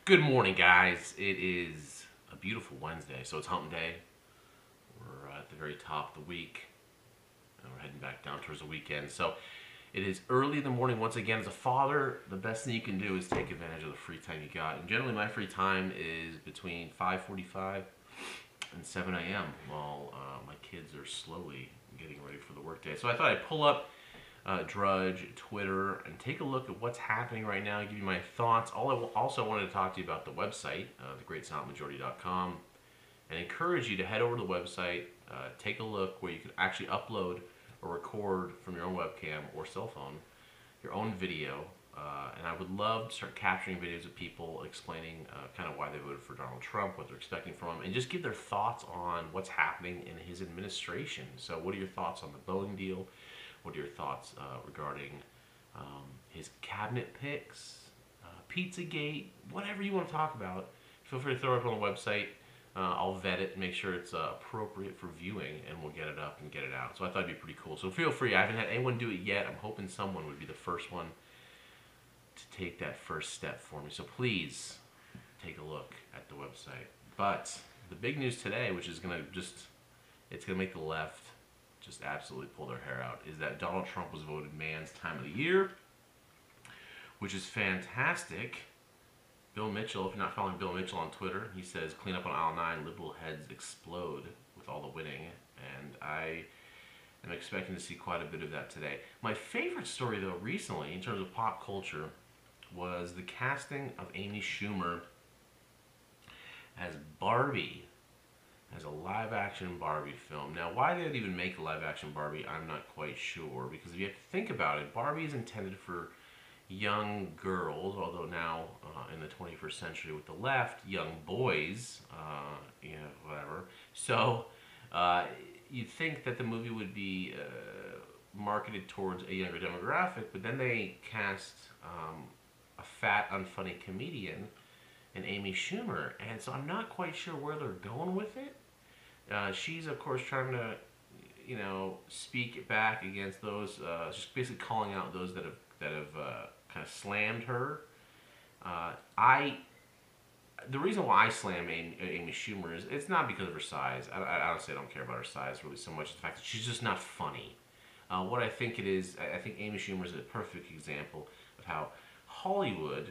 Good morning, guys. It is a beautiful Wednesday, so it's hump day. We're at the very top of the week, and we're heading back down towards the weekend. So it is early in the morning. Once again, as a father, the best thing you can do is take advantage of the free time you got. And generally, my free time is between 5:45 and 7 a.m. while my kids are slowly getting ready for the workday. So I thought I'd pull up Drudge, Twitter, and take a look at what's happening right now, give you my thoughts. Also wanted to talk to you about the website, thegreatsilentmajority.com, and encourage you to head over to the website, take a look where you can actually upload or record from your own webcam or cell phone your own video. And I would love to start capturing videos of people explaining kind of why they voted for Donald Trump, what they're expecting from him, and just give their thoughts on what's happening in his administration. So what are your thoughts on the Boeing deal? What are your thoughts regarding his cabinet picks, Pizzagate, whatever you want to talk about? Feel free to throw it up on the website. I'll vet it and make sure it's appropriate for viewing, and we'll get it up and get it out. So I thought it'd be pretty cool. So feel free. I haven't had anyone do it yet. I'm hoping someone would be the first one to take that first step for me. So please take a look at the website. But the big news today, which is it's gonna make the left just absolutely pull their hair out, is that Donald Trump was voted man's time of the year, which is fantastic. Bill Mitchell, if you're not following Bill Mitchell on Twitter, he says, clean up on aisle 9, liberal heads explode with all the winning, and I am expecting to see quite a bit of that today. My favorite story, though, recently, in terms of pop culture, was the casting of Amy Schumer as Barbie, as a live-action Barbie film. Now, why they'd even make a live-action Barbie, I'm not quite sure, because if you have to think about it, Barbie is intended for young girls, although now in the 21st century with the left, young boys, whatever. So you'd think that the movie would be marketed towards a younger demographic, but then they cast a fat, unfunny comedian and Amy Schumer, and so I'm not quite sure where they're going with it. She's of course trying to, speak back against those, just basically calling out those that have kind of slammed her. The reason why I slam Amy Schumer is it's not because of her size. I honestly don't care about her size really so much as the fact that she's just not funny. What I think it is, I think Amy Schumer is a perfect example of how Hollywood,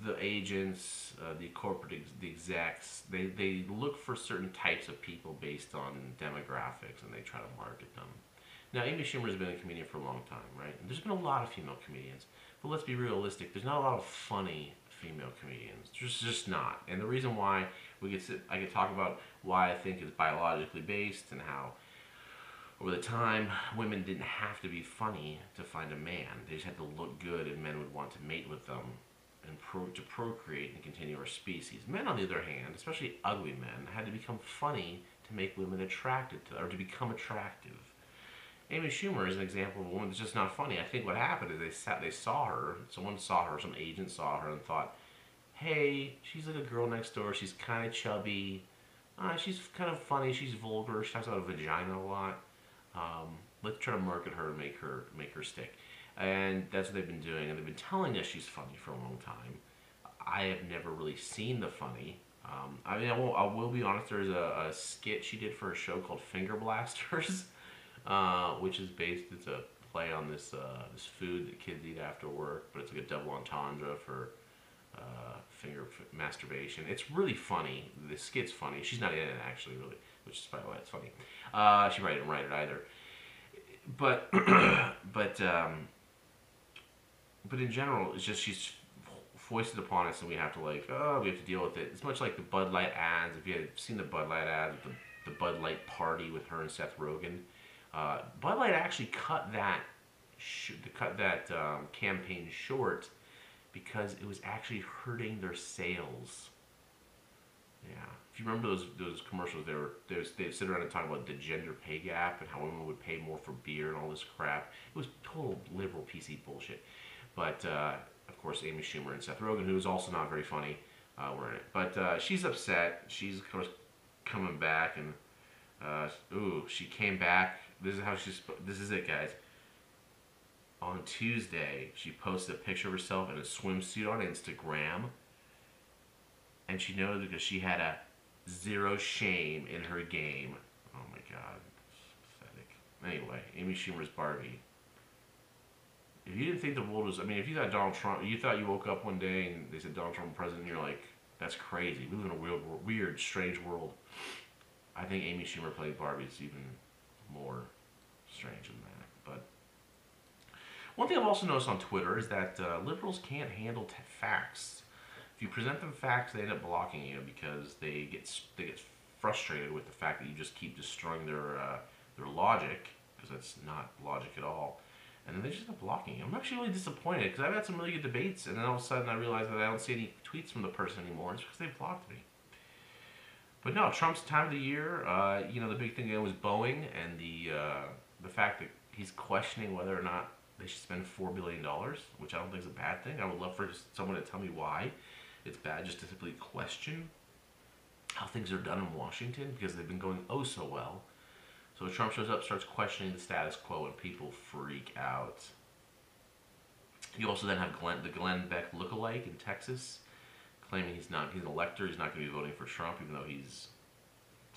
the agents, the corporate the execs, they look for certain types of people based on demographics, and they try to market them. Now, Amy Schumer has been a comedian for a long time, right? And there's been a lot of female comedians, but let's be realistic. There's not a lot of funny female comedians. There's just not. And the reason why I could talk about why I think it's biologically based, and how over the time, women didn't have to be funny to find a man. They just had to look good, and men would want to mate with them and to procreate and continue our species. Men, on the other hand, especially ugly men, had to become funny to make women attracted to, or to become attractive. Amy Schumer is an example of a woman that's just not funny. I think what happened is they saw her, some agent saw her and thought, hey, she's like a girl next door, she's kind of chubby, she's kind of funny, she's vulgar, she talks about a vagina a lot. Let's try to market her and make her stick. And that's what they've been doing, and they've been telling us she's funny for a long time. I have never really seen the funny. I will be honest, there's a skit she did for a show called Finger Blasters, which is it's a play on this food that kids eat after work, but it's like a double entendre for finger masturbation. It's really funny. The skit's funny. She's not in it, actually, really, which is probably why it's funny. She probably didn't write it either. But in general, it's just she's foisted upon us, and we have to deal with it. It's much like the Bud Light ads. If you had seen the Bud Light ads, the Bud Light party with her and Seth Rogen, Bud Light actually cut that campaign short because it was actually hurting their sales. Yeah, if you remember those commercials, they'd sit around and talk about the gender pay gap and how women would pay more for beer and all this crap. It was total liberal PC bullshit. But of course, Amy Schumer and Seth Rogen, who is also not very funny, were in it. But she's upset. She's of course coming back, and she came back. This is it, guys. On Tuesday, she posted a picture of herself in a swimsuit on Instagram, and she knows because she had a zero shame in her game. Oh my god, it's pathetic. Anyway, Amy Schumer's Barbie. If you didn't think the world was, I mean, if you thought Donald Trump, you thought you woke up one day and they said Donald Trump president, and you're like, that's crazy. We live in a weird, strange world. I think Amy Schumer playing Barbie is even more strange than that. But one thing I've also noticed on Twitter is that liberals can't handle facts. If you present them facts, they end up blocking you because they get frustrated with the fact that you just keep destroying their logic, because that's not logic at all. And then they just end up blocking you. I'm actually really disappointed because I've had some really good debates, and then all of a sudden I realize that I don't see any tweets from the person anymore. It's because they blocked me. But no, Trump's time of the year. The big thing was Boeing and the fact that he's questioning whether or not they should spend $4 billion, which I don't think is a bad thing. I would love for someone to tell me why it's bad, just to simply question how things are done in Washington, because they've been going oh so well. So Trump shows up, starts questioning the status quo, and people freak out. You also then have the Glenn Beck lookalike in Texas, claiming he's an elector, he's not going to be voting for Trump, even though he's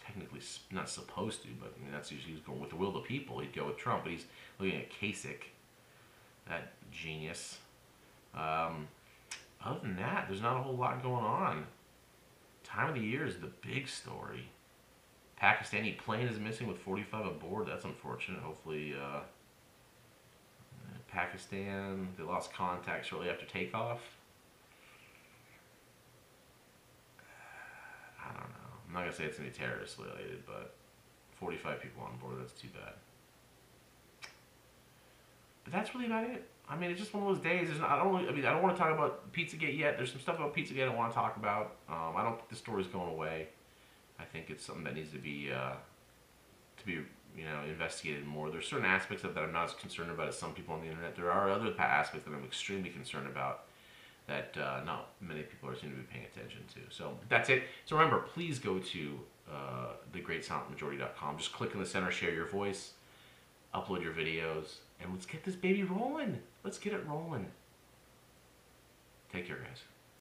technically not supposed to, but I mean, that's usually, he's going with the will of the people, he'd go with Trump, but he's looking at Kasich, that genius. Other than that, there's not a whole lot going on. Time of the year is the big story. Pakistani plane is missing with 45 aboard. That's unfortunate. Hopefully, Pakistan, they lost contact shortly after takeoff. I don't know. I'm not going to say it's any terrorist related, but 45 people on board, that's too bad. But that's really about it. I mean, it's just one of those days. I don't want to talk about Pizzagate yet. There's some stuff about Pizzagate I want to talk about. I don't think the story's going away. I think it's something that needs to be investigated more. There's certain aspects of that I'm not as concerned about as some people on the internet. There are other aspects that I'm extremely concerned about that not many people seem to be paying attention to. So that's it. So remember, please go to thegreatsilentmajority.com. Just click in the center, share your voice, upload your videos, and let's get this baby rolling. Let's get it rolling. Take care, guys.